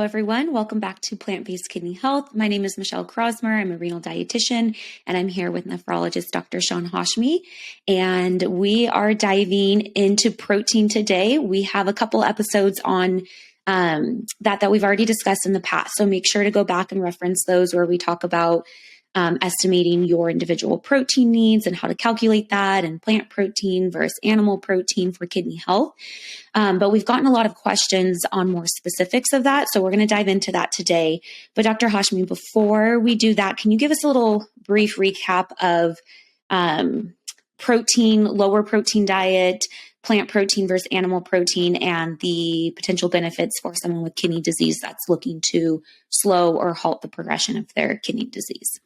everyone. Welcome back to Plant-Based Kidney Health. My name is Michele Crosmer. I'm a renal dietitian, and I'm here with nephrologist Dr. Hashmi. And we are diving into protein today. We have a couple episodes on that we've already discussed in the past. So make sure to go back and reference those where we talk about estimating your individual protein needs and how to calculate that, and plant protein versus animal protein for kidney health. But we've gotten a lot of questions on more specifics of that. So we're going to dive into that today. But Dr. Hashmi, before we do that, can you give us a little brief recap of protein, lower protein diet, plant protein versus animal protein, and the potential benefits for someone with kidney disease that's looking to slow or halt the progression of their kidney disease?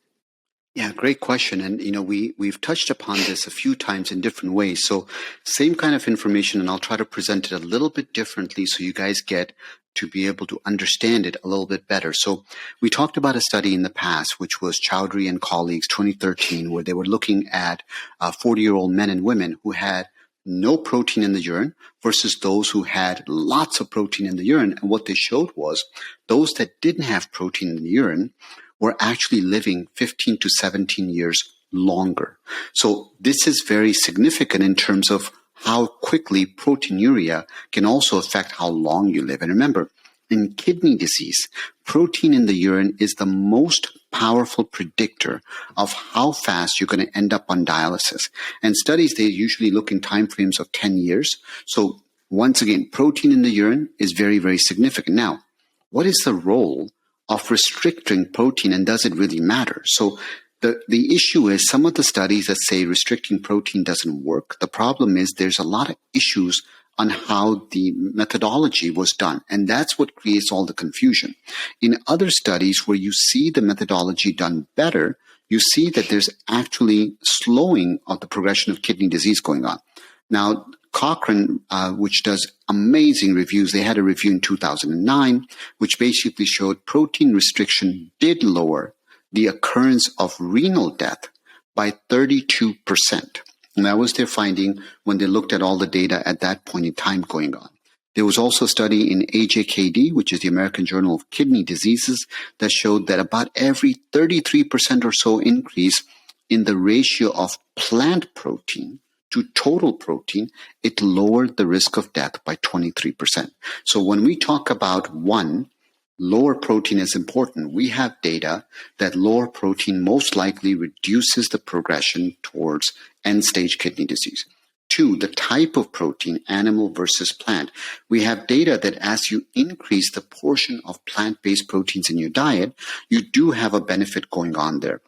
Yeah, great question. And, we've touched upon this a few times in different ways. So same kind of information, and I'll try to present it a little bit differently so you guys get to be able to understand it a little bit better. So we talked about a study in the past, which was Chowdhury and colleagues, 2013, where they were looking at 40-year-old men and women who had no protein in the urine versus those who had lots of protein in the urine. And what they showed was those that didn't have protein in the urine were actually living 15 to 17 years longer. So this is very significant in terms of how quickly proteinuria can also affect how long you live. And remember, in kidney disease, protein in the urine is the most powerful predictor of how fast you're going to end up on dialysis. And studies, they usually look in timeframes of 10 years. So once again, protein in the urine is very, very significant. Now, what is the role of restricting protein, and does it really matter? So the issue is some of the studies that say restricting protein doesn't work. The problem is there's a lot of issues on how the methodology was done, and that's what creates all the confusion. In other studies where you see the methodology done better, you see that there's actually slowing of the progression of kidney disease going on. Now, Cochrane, which does amazing reviews, they had a review in 2009, which basically showed protein restriction did lower the occurrence of renal death by 32%. And that was their finding when they looked at all the data at that point in time going on. There was also a study in AJKD, which is the American Journal of Kidney Diseases, that showed that about every 33% or so increase in the ratio of plant protein to total protein, it lowered the risk of death by 23%. So when we talk about lower protein is important, we have data that lower protein most likely reduces the progression towards end-stage kidney disease. 2, the type of protein, animal versus plant. We have data that as you increase the portion of plant-based proteins in your diet, you do have a benefit going on there.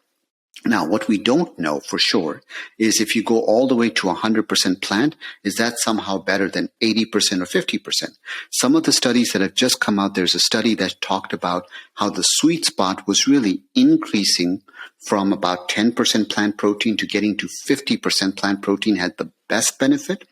Now, what we don't know for sure is if you go all the way to 100% plant, is that somehow better than 80% or 50%? Some of the studies that have just come out, there's a study that talked about how the sweet spot was really increasing from about 10% plant protein to getting to 50% plant protein had the best benefit.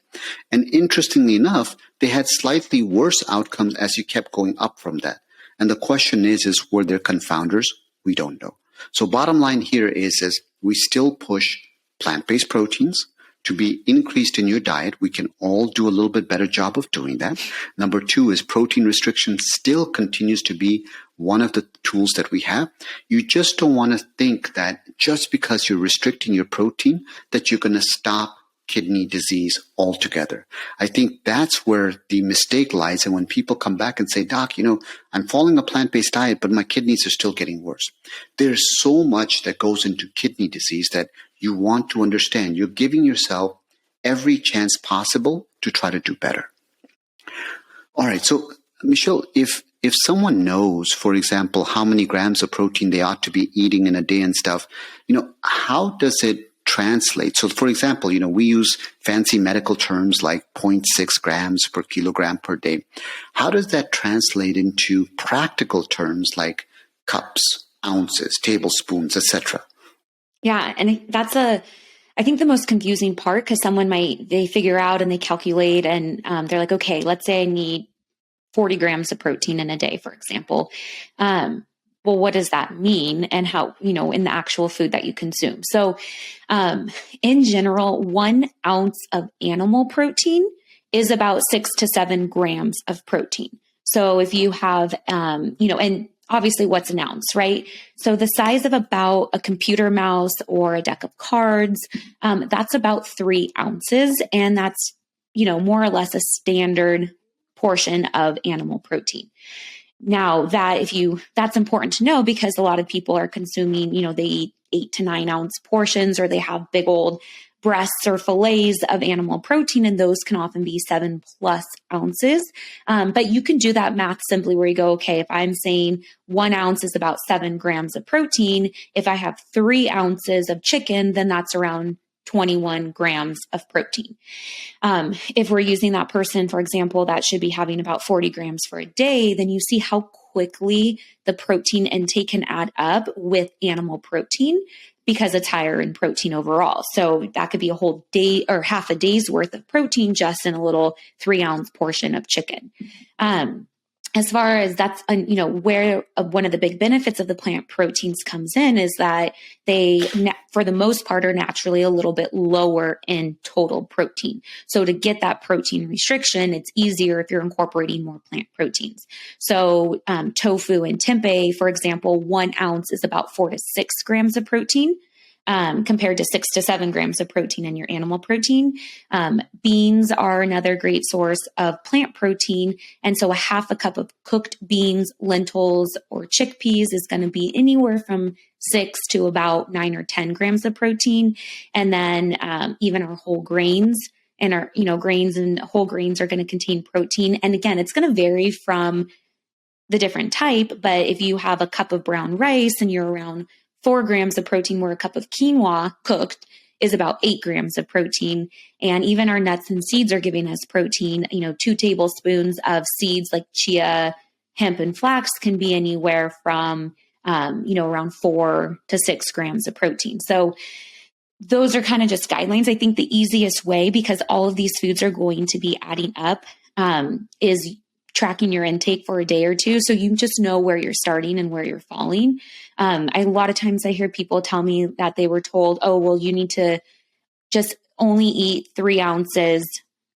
And interestingly enough, they had slightly worse outcomes as you kept going up from that. And the question is were there confounders? We don't know. So bottom line here is we still push plant-based proteins to be increased in your diet. We can all do a little bit better job of doing that. Number 2 is protein restriction still continues to be one of the tools that we have. You just don't want to think that just because you're restricting your protein that you're going to stop kidney disease altogether. I think that's where the mistake lies. And when people come back and say, Doc, I'm following a plant-based diet, but my kidneys are still getting worse. There's so much that goes into kidney disease that you want to understand. You're giving yourself every chance possible to try to do better. All right. So, Michele, if someone knows, for example, how many grams of protein they ought to be eating in a day and stuff, how does it translate? So, for example, we use fancy medical terms like 0.6 grams per kilogram per day. How does that translate into practical terms like cups, ounces, tablespoons, etc.? Yeah, and I think the most confusing part, because someone they figure out and they calculate and they're like, okay, let's say I need 40 grams of protein in a day, for example. Well, what does that mean? And how, in the actual food that you consume. So in general, 1 ounce of animal protein is about 6 to 7 grams of protein. So if you have, and obviously what's an ounce, right? So the size of about a computer mouse or a deck of cards, that's about 3 ounces. And that's, more or less a standard portion of animal protein. Now that's important to know because a lot of people are consuming, they eat 8 to 9 ounce portions, or they have big old breasts or fillets of animal protein, and those can often be 7+ ounces. But you can do that math simply where you go, okay, if I'm saying 1 ounce is about 7 grams of protein, if I have 3 ounces of chicken, then that's around 21 grams of protein. If we're using that person, for example, that should be having about 40 grams for a day, then you see how quickly the protein intake can add up with animal protein because it's higher in protein overall. So that could be a whole day or half a day's worth of protein just in a little 3-ounce portion of chicken. As far as that's, where one of the big benefits of the plant proteins comes in is that they, for the most part, are naturally a little bit lower in total protein. So to get that protein restriction, it's easier if you're incorporating more plant proteins. So tofu and tempeh, for example, 1 ounce is about 4 to 6 grams of protein. Compared to 6 to 7 grams of protein in your animal protein. Beans are another great source of plant protein. And so a half a cup of cooked beans, lentils, or chickpeas is going to be anywhere from 6 to about 9 or 10 grams of protein. And then even our whole grains and our, grains and whole grains are going to contain protein. And again, it's going to vary from the different type. But if you have a cup of brown rice and you're around 4 grams of protein, where a cup of quinoa cooked is about 8 grams of protein. And even our nuts and seeds are giving us protein. 2 tablespoons of seeds like chia, hemp, and flax can be anywhere from, around 4 to 6 grams of protein. So those are kind of just guidelines. I think the easiest way, because all of these foods are going to be adding up, is tracking your intake for a day or two. So you just know where you're starting and where you're falling. A lot of times I hear people tell me that they were told, oh, well, you need to just only eat 3 ounces,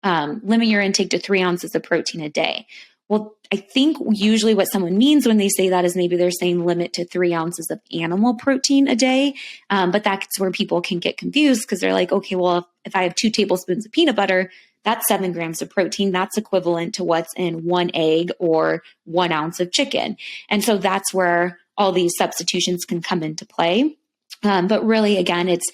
limit your intake to 3 ounces of protein a day. Well, I think usually what someone means when they say that is maybe they're saying limit to 3 ounces of animal protein a day. But that's where people can get confused because they're like, okay, well, if I have 2 tablespoons of peanut butter, that's 7 grams of protein. That's equivalent to what's in 1 egg or 1 ounce of chicken. And so that's where all these substitutions can come into play. But really, again, it's,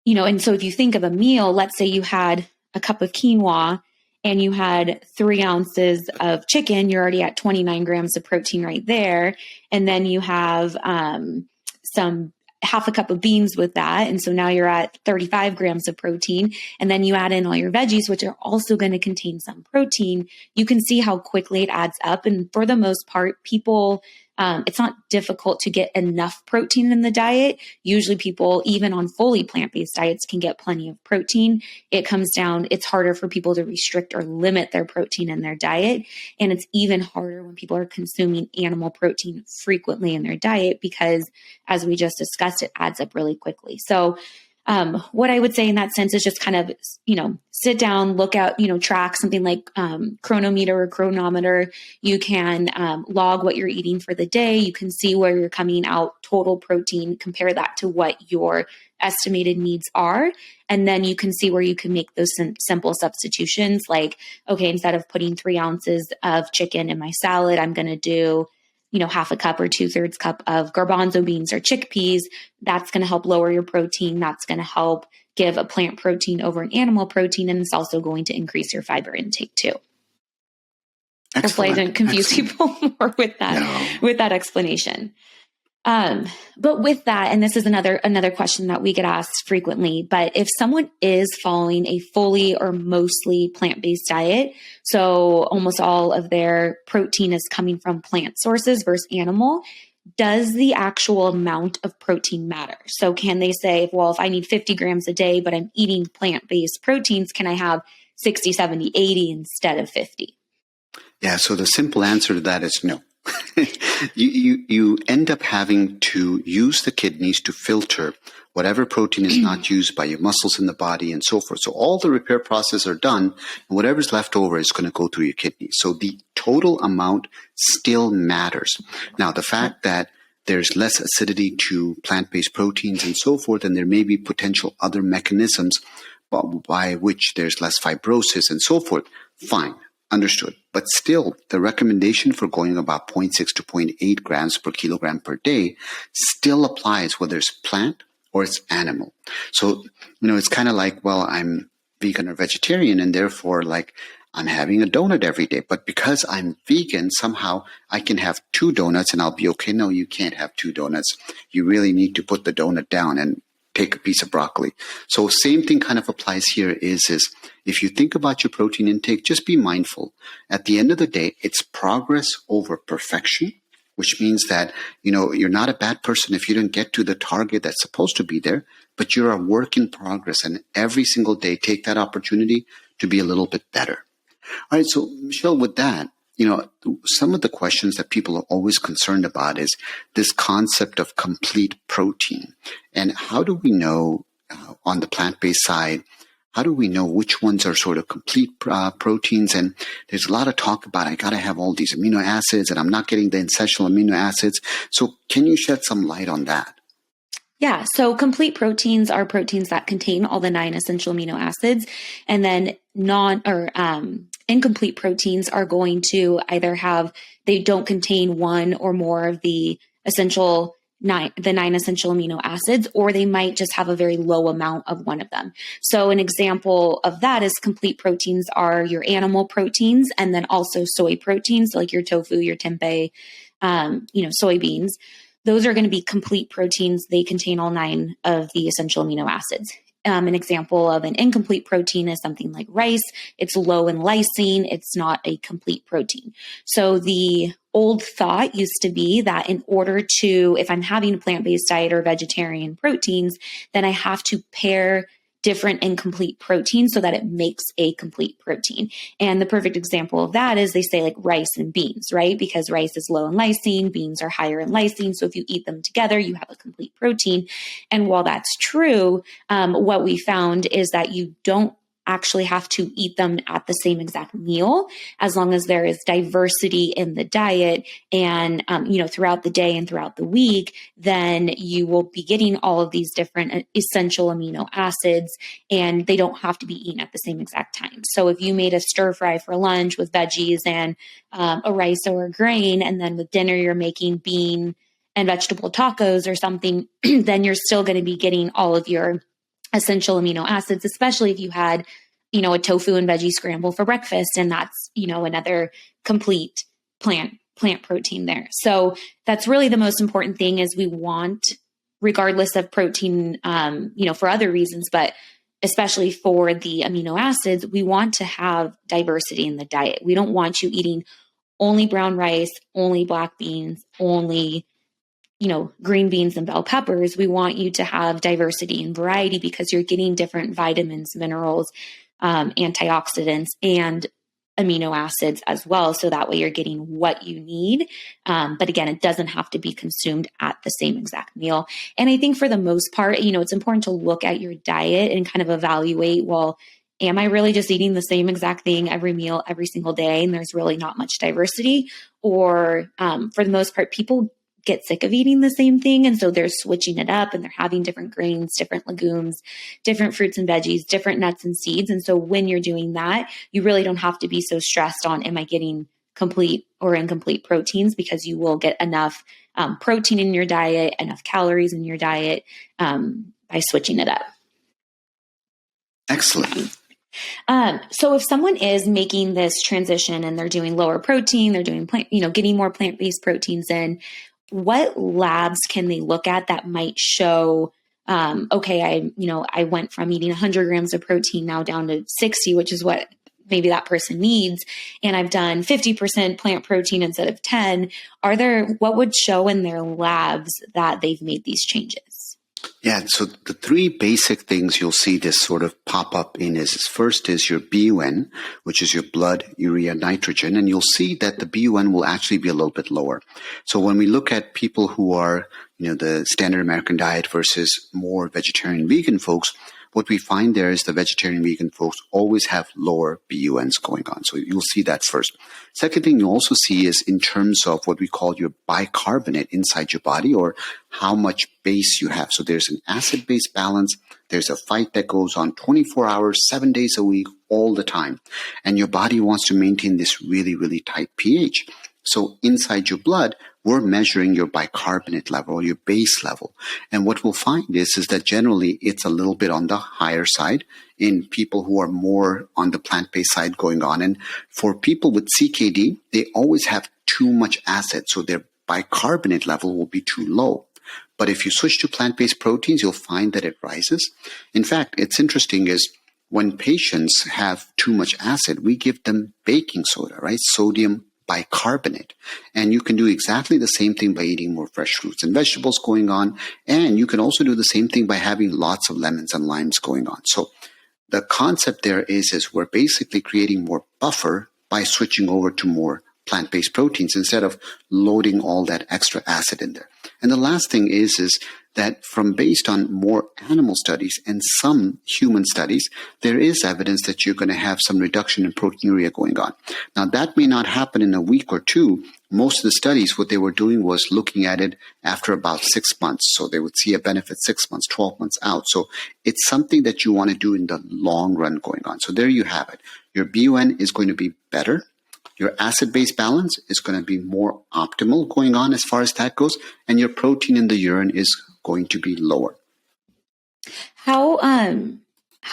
and so if you think of a meal, let's say you had a cup of quinoa and you had 3 ounces of chicken, you're already at 29 grams of protein right there. And then you have some half a cup of beans with that. And so now you're at 35 grams of protein. And then you add in all your veggies, which are also going to contain some protein. You can see how quickly it adds up. And for the most part, people, it's not difficult to get enough protein in the diet. Usually people, even on fully plant-based diets, can get plenty of protein. It comes down, it's harder for people to restrict or limit their protein in their diet. And it's even harder when people are consuming animal protein frequently in their diet because, as we just discussed, it adds up really quickly. So what I would say in that sense is just kind of, sit down, look out, track something like chronometer or chronometer. You can log what you're eating for the day. You can see where you're coming out total protein, compare that to what your estimated needs are. And then you can see where you can make those simple substitutions like, okay, instead of putting 3 ounces of chicken in my salad, I'm going to do half a cup or 2/3 cup of garbanzo beans or chickpeas. That's going to help lower your protein. That's going to help give a plant protein over an animal protein. And it's also going to increase your fiber intake too. Excellent. Hopefully I didn't confuse people more with that explanation. But with that, and this is another question that we get asked frequently, but if someone is following a fully or mostly plant-based diet, so almost all of their protein is coming from plant sources versus animal, does the actual amount of protein matter? So can they say, well, if I need 50 grams a day, but I'm eating plant-based proteins, can I have 60, 70, 80 instead of 50? Yeah. So the simple answer to that is no. you end up having to use the kidneys to filter whatever protein is not used by your muscles in the body and so forth. So all the repair processes are done, and whatever's left over is going to go through your kidneys. So the total amount still matters. Now, the fact that there's less acidity to plant-based proteins and so forth, and there may be potential other mechanisms by which there's less fibrosis and so forth, fine. Understood. But still, the recommendation for going about 0.6 to 0.8 grams per kilogram per day still applies whether it's plant or it's animal. So, it's kind of like, well, I'm vegan or vegetarian and therefore like I'm having a donut every day. But because I'm vegan, somehow I can have 2 donuts and I'll be okay. No, you can't have 2 donuts. You really need to put the donut down and take a piece of broccoli. So same thing kind of applies here is if you think about your protein intake, just be mindful. At the end of the day, it's progress over perfection, which means that, you're not a bad person if you didn't get to the target that's supposed to be there, but you're a work in progress. And every single day, take that opportunity to be a little bit better. All right. So Michele, with that, some of the questions that people are always concerned about is this concept of complete protein. And how do we know on the plant-based side, how do we know which ones are sort of complete proteins? And there's a lot of talk about, I got to have all these amino acids and I'm not getting the essential amino acids. So can you shed some light on that? Yeah. So complete proteins are proteins that contain all the 9 essential amino acids, and then incomplete proteins are going to either they don't contain one or more of the 9 essential amino acids, or they might just have a very low amount of one of them. So an example of that is complete proteins are your animal proteins, and then also soy proteins, like your tofu, your tempeh, soybeans. Those are going to be complete proteins. They contain all 9 of the essential amino acids. An example of an incomplete protein is something like rice. It's low in lysine. It's not a complete protein. So the old thought used to be that in order to, if I'm having a plant-based diet or vegetarian proteins, then I have to pair different incomplete proteins so that it makes a complete protein. And the perfect example of that is they say like rice and beans, right? Because rice is low in lysine, beans are higher in lysine. So if you eat them together, you have a complete protein. And while that's true, what we found is that you don't actually have to eat them at the same exact meal, as long as there is diversity in the diet and, throughout the day and throughout the week, then you will be getting all of these different essential amino acids, and they don't have to be eaten at the same exact time. So if you made a stir fry for lunch with veggies and a rice or a grain, and then with dinner, you're making bean and vegetable tacos or something, then you're still going to be getting all of your essential amino acids, especially if you had, a tofu and veggie scramble for breakfast. And that's, another complete plant protein there. So that's really the most important thing is we want, regardless of protein, for other reasons, but especially for the amino acids, we want to have diversity in the diet. We don't want you eating only brown rice, only black beans, only green beans and bell peppers. We want you to have diversity and variety because you're getting different vitamins, minerals, antioxidants, and amino acids as well. So that way you're getting what you need. But again, it doesn't have to be consumed at the same exact meal. And I think for the most part, it's important to look at your diet and kind of evaluate, well, am I really just eating the same exact thing every meal, every single day? And there's really not much diversity. Or for the most part, people get sick of eating the same thing. And so they're switching it up and they're having different grains, different legumes, different fruits and veggies, different nuts and seeds. And so when you're doing that, you really don't have to be so stressed on, am I getting complete or incomplete proteins? Because you will get enough protein in your diet, enough calories in your diet by switching it up. Excellent. So if someone is making this transition and they're doing lower protein, they're doing getting more plant-based proteins in, what labs can they look at that might show, okay, I went from eating 100 grams of protein now down to 60, which is what maybe that person needs. And I've done 50% plant protein instead of 10. What would show in their labs that they've made these changes? Yeah, so the three basic things you'll see this sort of pop up in is first is your BUN, which is your blood urea nitrogen, and you'll see that the BUN will actually be a little bit lower. So when we look at people who are, the standard American diet versus more vegetarian vegan folks, what we find there is the vegetarian vegan folks always have lower BUNs going on. So you'll see that first. Second thing you also see is in terms of what we call your bicarbonate inside your body, or how much base you have. So there's an acid-base balance. There's a fight that goes on 24 hours, 7 days a week, all the time. And your body wants to maintain this really, really tight pH. So inside your blood, we're measuring your bicarbonate level or your base level. And what we'll find is that generally it's a little bit on the higher side in people who are more on the plant-based side going on. And for people with CKD, they always have too much acid. So their bicarbonate level will be too low. But if you switch to plant-based proteins, you'll find that it rises. In fact, it's interesting is when patients have too much acid, we give them baking soda, right? Sodium bicarbonate. And you can do exactly the same thing by eating more fresh fruits and vegetables going on. And you can also do the same thing by having lots of lemons and limes going on. So the concept there is we're basically creating more buffer by switching over to more plant-based proteins instead of loading all that extra acid in there. And the last thing is that from based on more animal studies and some human studies, there is evidence that you're going to have some reduction in proteinuria going on. Now, that may not happen in a week or two. Most of the studies, what they were doing was looking at it after about 6 months. So they would see a benefit 6 months, 12 months out. So it's something that you want to do in the long run going on. So there you have it. Your BUN is going to be better. Your acid-base balance is going to be more optimal going on as far as that goes, and your protein in the urine is going to be lower. How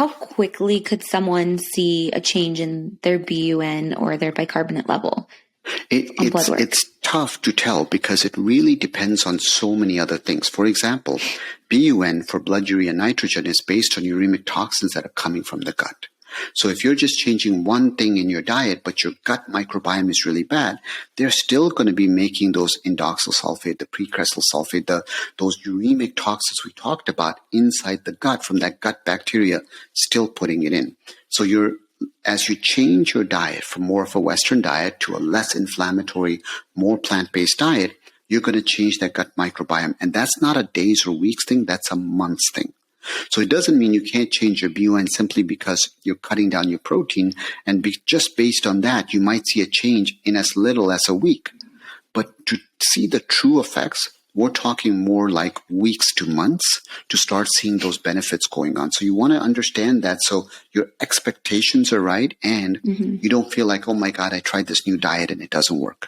quickly could someone see a change in their BUN or their bicarbonate level? It's tough to tell because it really depends on so many other things. For example, BUN for blood urea nitrogen is based on uremic toxins that are coming from the gut. So if you're just changing one thing in your diet, but your gut microbiome is really bad, they're still going to be making those indoxyl sulfate, the precressyl sulfate, those uremic toxins we talked about inside the gut from that gut bacteria, still putting it in. So as you change your diet from more of a Western diet to a less inflammatory, more plant-based diet, you're going to change that gut microbiome. And that's not a days or weeks thing, that's a months thing. So it doesn't mean you can't change your BUN simply because you're cutting down your protein, and just based on that, you might see a change in as little as a week. But to see the true effects, we're talking more like weeks to months to start seeing those benefits going on. So you want to understand that so your expectations are right and you don't feel like, oh my God, I tried this new diet and it doesn't work.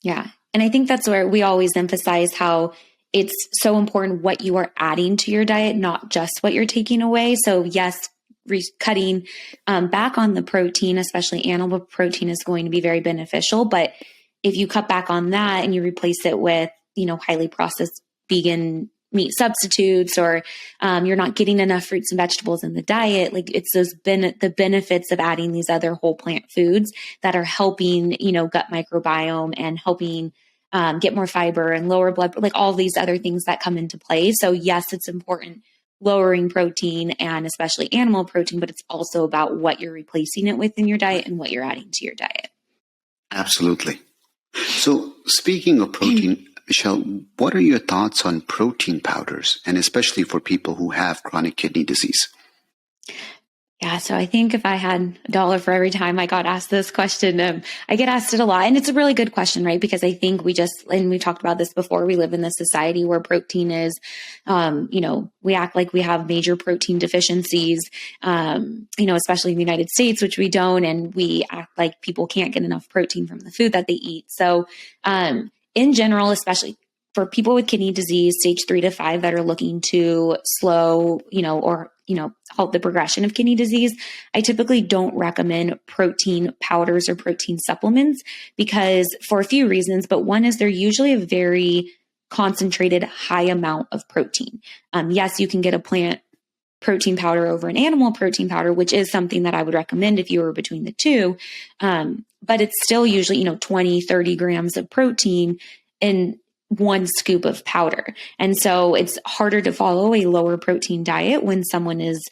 Yeah. And I think that's where we always emphasize how it's so important what you are adding to your diet, not just what you're taking away. So yes, cutting back on the protein, especially animal protein, is going to be very beneficial. But if you cut back on that and you replace it with, highly processed vegan meat substitutes, or you're not getting enough fruits and vegetables in the diet, like it's the benefits of adding these other whole plant foods that are helping, gut microbiome and helping get more fiber and lower blood, like all these other things that come into play. So yes, it's important lowering protein and especially animal protein, but it's also about what you're replacing it with in your diet and what you're adding to your diet. Absolutely. So speaking of protein, Michele, what are your thoughts on protein powders, and especially for people who have chronic kidney disease? Yeah. So I think if I had $1 for every time I got asked this question, I get asked it a lot. And it's a really good question, right? Because I think and we talked about this before, we live in this society where protein is, we act like we have major protein deficiencies, especially in the United States, which we don't. And we act like people can't get enough protein from the food that they eat. So in general, especially for people with kidney disease, stage 3 to 5, that are looking to slow, halt the progression of kidney disease, I typically don't recommend protein powders or protein supplements because for a few reasons, but one is they're usually a very concentrated high amount of protein. Yes, you can get a plant protein powder over an animal protein powder, which is something that I would recommend if you were between the two. But it's still usually, 20, 30 grams of protein. And one scoop of powder. And so it's harder to follow a lower protein diet when someone is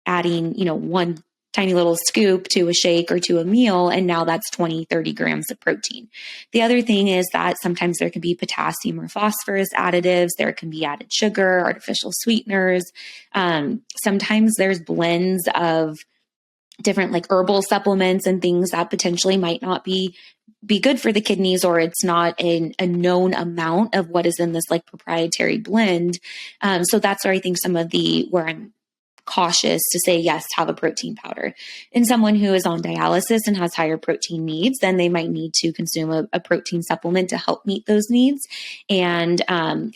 adding, one tiny little scoop to a shake or to a meal. And now that's 20, 30 grams of protein. The other thing is that sometimes there can be potassium or phosphorus additives. There can be added sugar, artificial sweeteners. Sometimes there's blends of different like herbal supplements and things that potentially might not be good for the kidneys, or it's not a known amount of what is in this like proprietary blend. So that's where I think where I'm cautious to say, yes, have a protein powder. In someone who is on dialysis and has higher protein needs, then they might need to consume a protein supplement to help meet those needs. And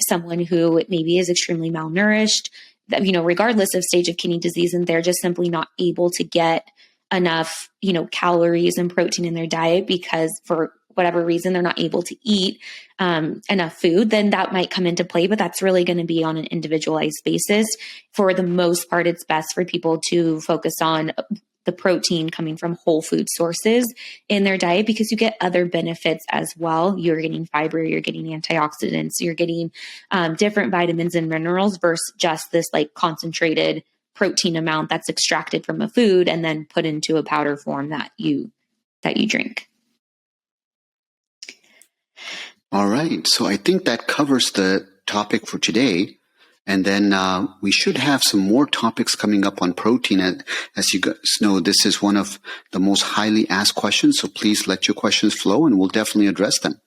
someone who maybe is extremely malnourished, regardless of stage of kidney disease, and they're just simply not able to get enough, calories and protein in their diet because for whatever reason they're not able to eat enough food, then that might come into play. But that's really going to be on an individualized basis. For the most part, it's best for people to focus on the protein coming from whole food sources in their diet, because you get other benefits as well. You're getting fiber, you're getting antioxidants, you're getting different vitamins and minerals versus just this like concentrated protein amount that's extracted from a food and then put into a powder form that you drink. All right. So I think that covers the topic for today. And then we should have some more topics coming up on protein. As you guys know, this is one of the most highly asked questions. So please let your questions flow and we'll definitely address them.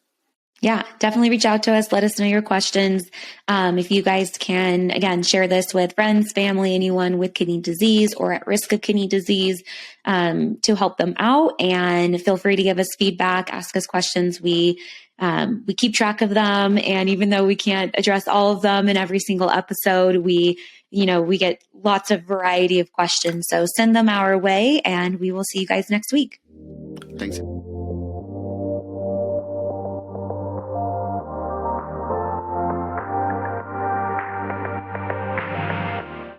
Yeah, definitely reach out to us. Let us know your questions. If you guys can, again, share this with friends, family, anyone with kidney disease or at risk of kidney disease to help them out. And feel free to give us feedback, ask us questions. We keep track of them. And even though we can't address all of them in every single episode, we get lots of variety of questions. So send them our way and we will see you guys next week. Thanks.